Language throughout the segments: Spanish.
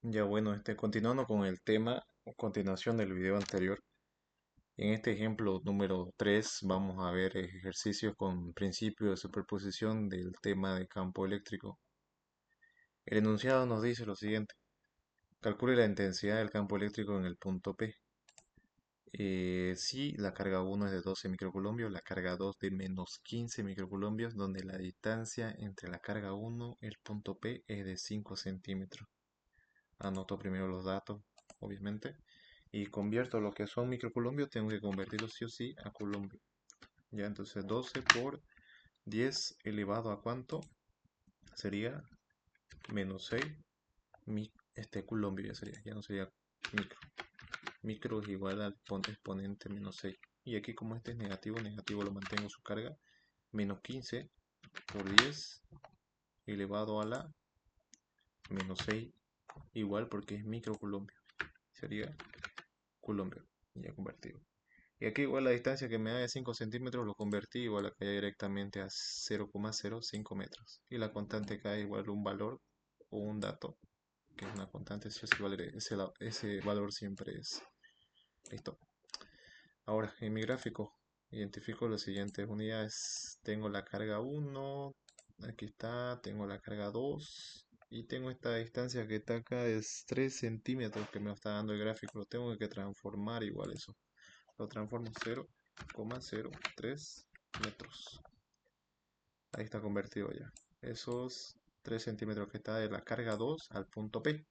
Ya bueno, continuando con el tema, o continuación del video anterior, en este ejemplo número 3 vamos a ver ejercicios con principio de superposición del tema de campo eléctrico. El enunciado nos dice lo siguiente: calcule la intensidad del campo eléctrico en el punto P. Si la carga 1 es de 12 microcoulombios, la carga 2 de menos 15 microcoulombios, donde la distancia entre la carga 1 y el punto P es de 5 centímetros. Anoto primero los datos, obviamente, y convierto lo que son microcoulombios, tengo que convertirlo sí o sí a coulombios. Ya, entonces 12 por 10 elevado a cuánto sería menos 6 coulombios, ya sería, ya no sería micro. Micro es igual al exponente menos 6. Y aquí como este es negativo, negativo lo mantengo su carga, menos 15 por 10 elevado a la menos 6 igual porque es microcoulombo. Sería coulombo ya convertido. Y aquí igual la distancia que me da de 5 centímetros lo convertí igual acá directamente a 0,05 metros. Y la constante K es igual a un valor o un dato, que es una constante, si ese valor siempre es. Listo. Ahora, en mi gráfico, identifico las siguientes unidades. Tengo la carga 1, aquí está, tengo la carga 2, y tengo esta distancia que está acá, es 3 centímetros que me está dando el gráfico. Lo tengo que transformar igual eso. Lo transformo 0,03 metros. Ahí está convertido ya. Esos 3 centímetros que está de la carga 2 al punto P.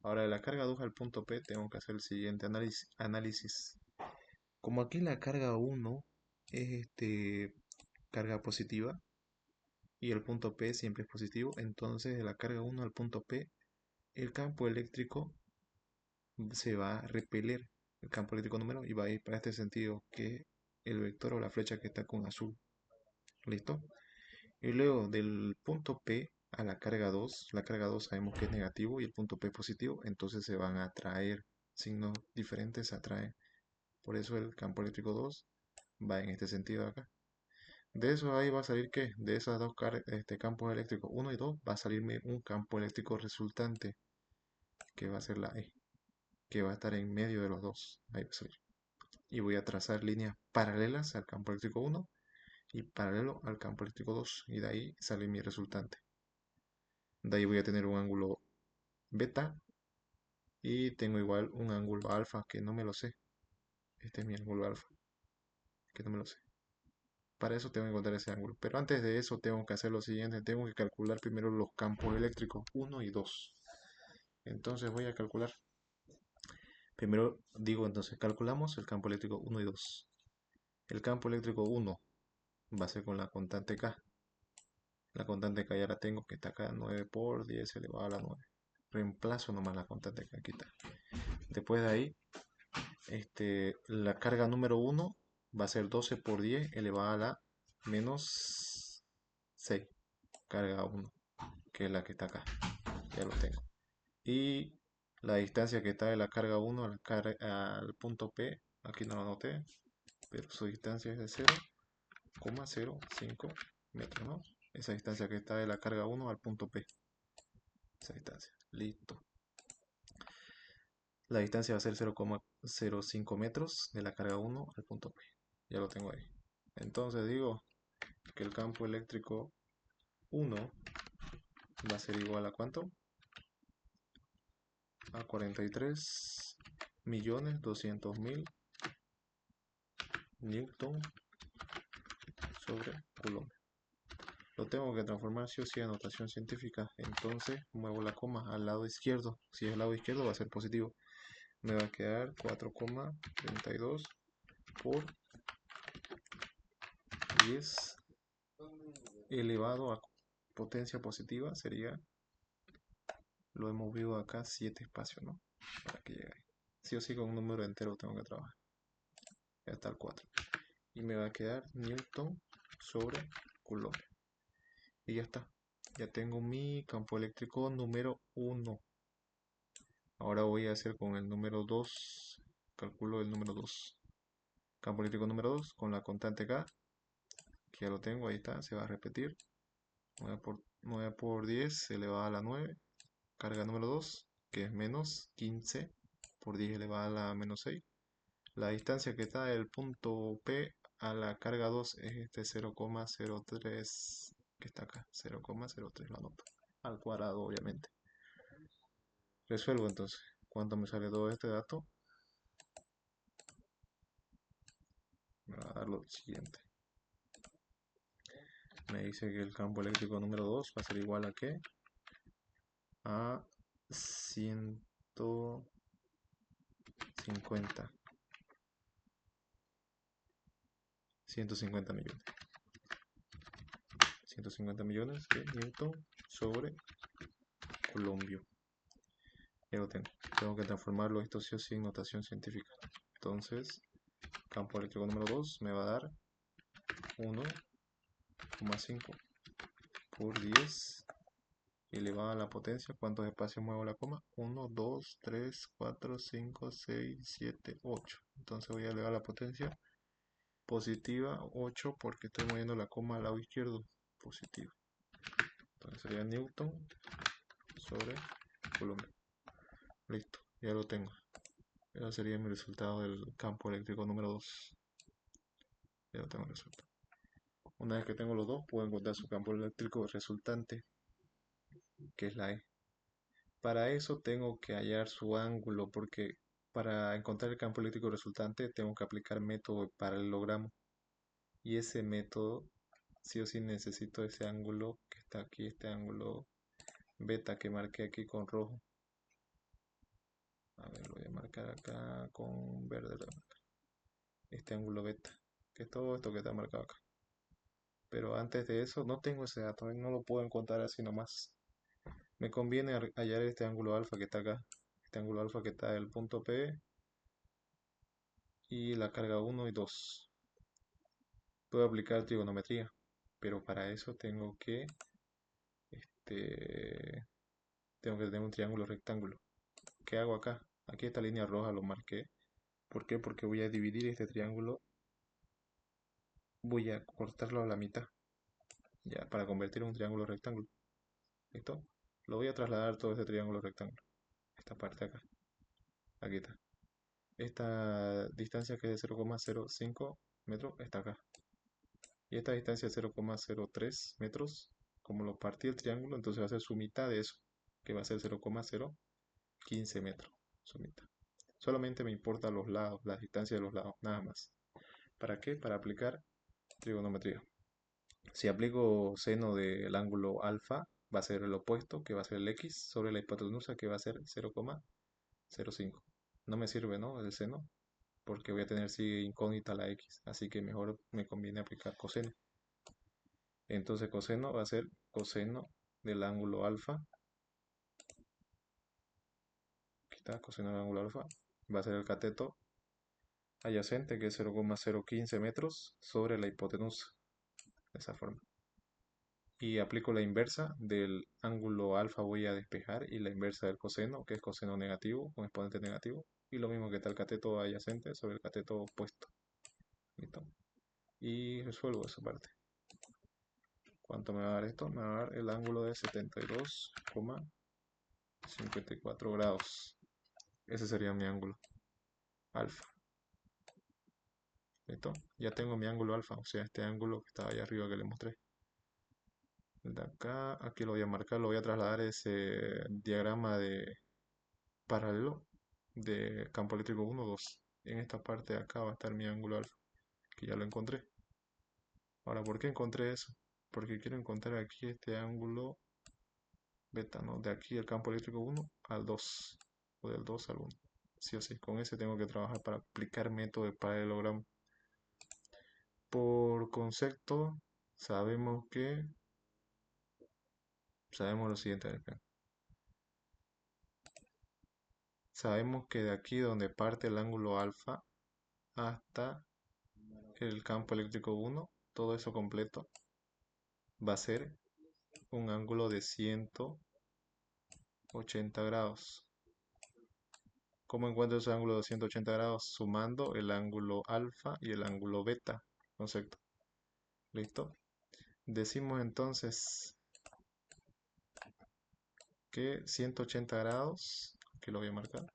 Ahora de la carga 2 al punto P tengo que hacer el siguiente análisis. Como aquí la carga 1 es carga positiva y el punto P siempre es positivo, entonces de la carga 1 al punto P el campo eléctrico se va a repeler, el campo eléctrico número, y va a ir para este sentido, que el vector o la flecha que está con azul. ¿Listo? Y luego del punto P a la carga 2 sabemos que es negativo y el punto P es positivo, entonces se van a atraer, signos diferentes se atraen. Por eso el campo eléctrico 2 va en este sentido acá. De eso ahí va a salir que de esas dos campos eléctricos 1 y 2 va a salirme un campo eléctrico resultante, que va a ser la E, que va a estar en medio de los dos. Ahí va a salir. Y voy a trazar líneas paralelas al campo eléctrico 1 y paralelo al campo eléctrico 2, y de ahí sale mi resultante. De ahí voy a tener un ángulo beta y tengo igual un ángulo alfa que no me lo sé. Este es mi ángulo alfa, que no me lo sé. Para eso tengo que encontrar ese ángulo. Pero antes de eso tengo que hacer lo siguiente. Tengo que calcular primero los campos eléctricos 1 y 2. Entonces voy a calcular. Primero digo, entonces calculamos el campo eléctrico 1 y 2. El campo eléctrico 1 va a ser con la constante K. La constante K ya la tengo, que está acá, 9 por 10 elevado a la 9. Reemplazo nomás la constante K, aquí está. Después de ahí, la carga número 1 va a ser 12 por 10 elevado a la menos 6. Carga 1, que es la que está acá. Ya lo tengo. Y la distancia que está de la carga 1 al punto P, aquí no lo anoté, pero su distancia es de 0,05 metros, ¿no? Esa distancia que está de la carga 1 al punto P. Esa distancia. Listo. La distancia va a ser 0,05 metros de la carga 1 al punto P. Ya lo tengo ahí. Entonces digo que el campo eléctrico 1 va a ser igual a ¿cuánto? A 43.200.000 newton sobre coulomb. Lo tengo que transformar sí o sí a notación científica. Entonces muevo la coma al lado izquierdo. Si es el lado izquierdo va a ser positivo. Me va a quedar 4,32 por 10 elevado a potencia positiva. Sería, lo he movido acá 7 espacios, ¿no? Para que llegue ahí. Sí o sí con un número entero tengo que trabajar. Ya está el 4. Y me va a quedar newton sobre coulomb. Y ya está. Ya tengo mi campo eléctrico número 1. Ahora voy a hacer con el número 2. Calculo el número 2. Campo eléctrico número 2 con la constante K, que ya lo tengo, ahí está, se va a repetir. 9 por 10 elevado a la 9. Carga número 2. que es menos 15 por 10 elevado a la menos 6. La distancia que está del punto P a la carga 2 es este 0,03 que está acá, 0,03 lo anoto, al cuadrado obviamente. Resuelvo entonces. ¿Cuánto me sale todo este dato? Me va a dar lo siguiente. Me dice que el campo eléctrico número 2 va a ser igual a ¿qué? A 150. 150 millones. 150 millones de Newton sobre Colombio. Ya lo tengo. Tengo que transformarlo esto sí o sí en notación científica. Entonces, campo eléctrico número 2 me va a dar 1,5 por 10 elevado a la potencia. ¿Cuántos espacios muevo la coma? 1, 2, 3, 4, 5, 6, 7, 8. Entonces voy a elevar la potencia positiva 8 porque estoy moviendo la coma al lado izquierdo. Positivo. Entonces sería Newton sobre Coulomb. Listo, ya lo tengo. Ese sería mi resultado del campo eléctrico número 2. Ya lo tengo resuelto. Una vez que tengo los dos, puedo encontrar su campo eléctrico resultante, que es la E. Para eso tengo que hallar su ángulo, porque para encontrar el campo eléctrico resultante tengo que aplicar método de paralelogramo. Y ese método, sí o sí necesito ese ángulo que está aquí, este ángulo beta que marqué aquí con rojo. A ver, lo voy a marcar acá con verde. Este ángulo beta, que es todo esto que está marcado acá. Pero antes de eso no tengo ese dato, no lo puedo encontrar así nomás. Me conviene hallar este ángulo alfa que está acá. Este ángulo alfa que está del punto P y la carga 1 y 2. Puedo aplicar trigonometría, pero para eso este, tengo que tener un triángulo rectángulo. ¿Qué hago acá? Aquí esta línea roja lo marqué. ¿Por qué? Porque voy a dividir este triángulo. Voy a cortarlo a la mitad. Ya, para convertir en un triángulo rectángulo. ¿Listo? Lo voy a trasladar todo este triángulo rectángulo. Esta parte acá. Aquí está. Esta distancia que es de 0,05 metros está acá. Y esta distancia es 0,03 metros. Como lo partí el triángulo, entonces va a ser su mitad de eso, que va a ser 0,015 metros. Su mitad. Solamente me importan los lados, la distancia de los lados, nada más. ¿Para qué? Para aplicar trigonometría. Si aplico seno del ángulo alfa, va a ser el opuesto, que va a ser el x, sobre la hipotenusa, que va a ser 0,05. No me sirve, ¿no? El seno, porque voy a tener si incógnita la x, así que mejor me conviene aplicar coseno. Entonces coseno va a ser coseno del ángulo alfa. Aquí está, coseno del ángulo alfa. Va a ser el cateto adyacente, que es 0,015 metros, sobre la hipotenusa. De esa forma. Y aplico la inversa del ángulo alfa, voy a despejar, y la inversa del coseno, que es coseno negativo, con exponente negativo. Y lo mismo que está el cateto adyacente sobre el cateto opuesto. ¿Listo? Y resuelvo esa parte. ¿Cuánto me va a dar esto? Me va a dar el ángulo de 72,54 grados. Ese sería mi ángulo alfa. ¿Listo? Ya tengo mi ángulo alfa, o sea, este ángulo que estaba ahí arriba que le mostré. De acá, aquí lo voy a marcar, lo voy a trasladar ese diagrama de paralelo de campo eléctrico 1, 2. En esta parte de acá va a estar mi ángulo alfa, que ya lo encontré. Ahora, ¿por qué encontré eso? Porque quiero encontrar aquí este ángulo beta, ¿no? De aquí el campo eléctrico 1 al 2, o del 2 al 1. Sí o sí, con ese tengo que trabajar para aplicar método de paralelogramo. Por concepto, sabemos lo siguiente. Sabemos que de aquí donde parte el ángulo alfa hasta el campo eléctrico 1, todo eso completo va a ser un ángulo de 180 grados. ¿Cómo encuentro ese ángulo de 180 grados? Sumando el ángulo alfa y el ángulo beta. Concepto. ¿Listo? Decimos entonces que 180 grados aquí lo voy a marcar,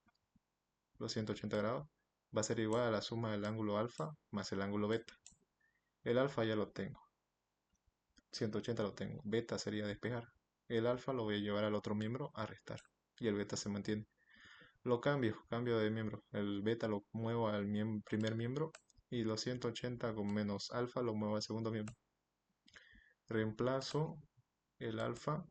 los 180 grados, va a ser igual a la suma del ángulo alfa más el ángulo beta. El alfa ya lo tengo, 180 lo tengo, beta sería despejar. El alfa lo voy a llevar al otro miembro a restar y el beta se mantiene. Lo cambio de miembro. El beta lo muevo al primer miembro y los 180 con menos alfa lo muevo al segundo miembro. Reemplazo el alfa.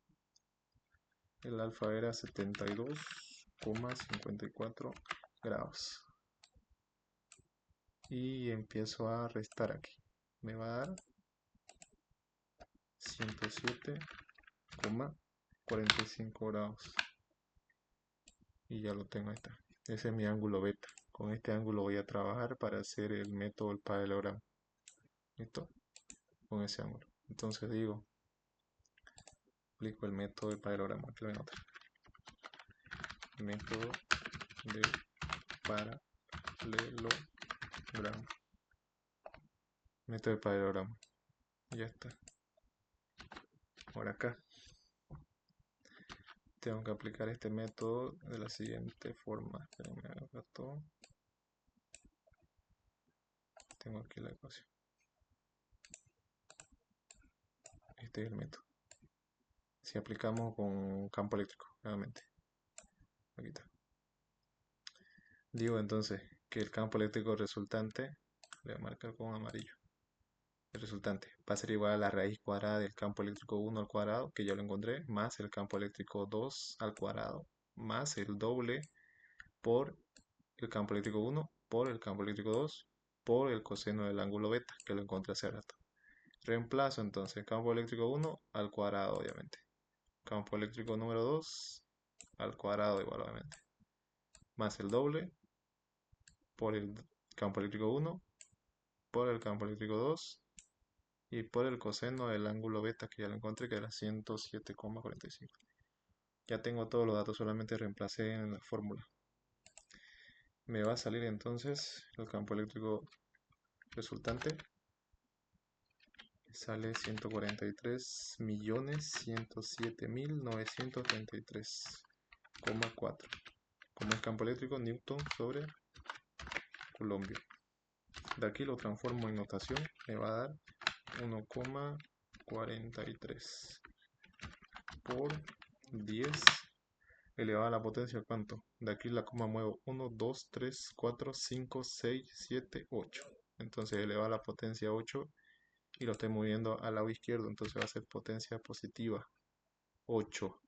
El alfa era 72,54 grados. Y empiezo a restar aquí. Me va a dar 107,45 grados. Y ya lo tengo, ahí está. Ese es mi ángulo beta. Con este ángulo voy a trabajar para hacer el método del paralelogramo. ¿Listo? Con ese ángulo. Entonces digo, aplico el método del paralelogramo. Aquí lo voy a anotar. Método del paralelogramo. Método del paralelogramo. Ya está. Ahora acá tengo que aplicar este método de la siguiente forma. Espérenme, acá todo. Tengo aquí la ecuación. Este es el método. Si aplicamos con campo eléctrico, nuevamente. Aquí está. Digo entonces que el campo eléctrico resultante, voy a marcar con amarillo. El resultante va a ser igual a la raíz cuadrada del campo eléctrico 1 al cuadrado, que ya lo encontré, más el campo eléctrico 2 al cuadrado, más el doble por el campo eléctrico 1 por el campo eléctrico 2 por el coseno del ángulo beta, que lo encontré hace rato. Reemplazo entonces campo eléctrico 1 al cuadrado, obviamente. Campo eléctrico número 2 al cuadrado igual, obviamente. Más el doble por el campo eléctrico 1 por el campo eléctrico 2 y por el coseno del ángulo beta, que ya lo encontré, que era 107,45. Ya tengo todos los datos, solamente reemplacé en la fórmula. Me va a salir entonces el campo eléctrico resultante. Sale 143.107.933,4. Como es campo eléctrico, Newton sobre Coulomb. De aquí lo transformo en notación, me va a dar 1,43 por 10 elevado a la potencia, ¿cuánto? De aquí la coma muevo 1, 2, 3, 4, 5, 6, 7, 8. Entonces elevado a la potencia 8 y lo estoy moviendo al lado izquierdo, entonces va a ser potencia positiva 8.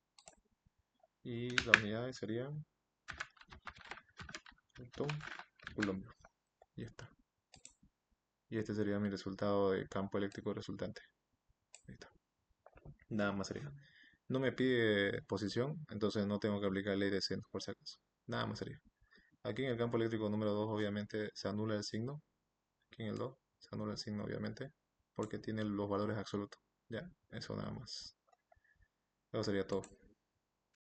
Y las unidades serían Coulomb. Y está. Y este sería mi resultado de campo eléctrico resultante. Ahí está. Nada más sería. No me pide posición, entonces no tengo que aplicar ley de centro por si acaso. Nada más sería. Aquí en el campo eléctrico número 2 obviamente se anula el signo. Aquí en el 2 se anula el signo obviamente, porque tiene los valores absolutos. Ya, eso nada más. Eso sería todo.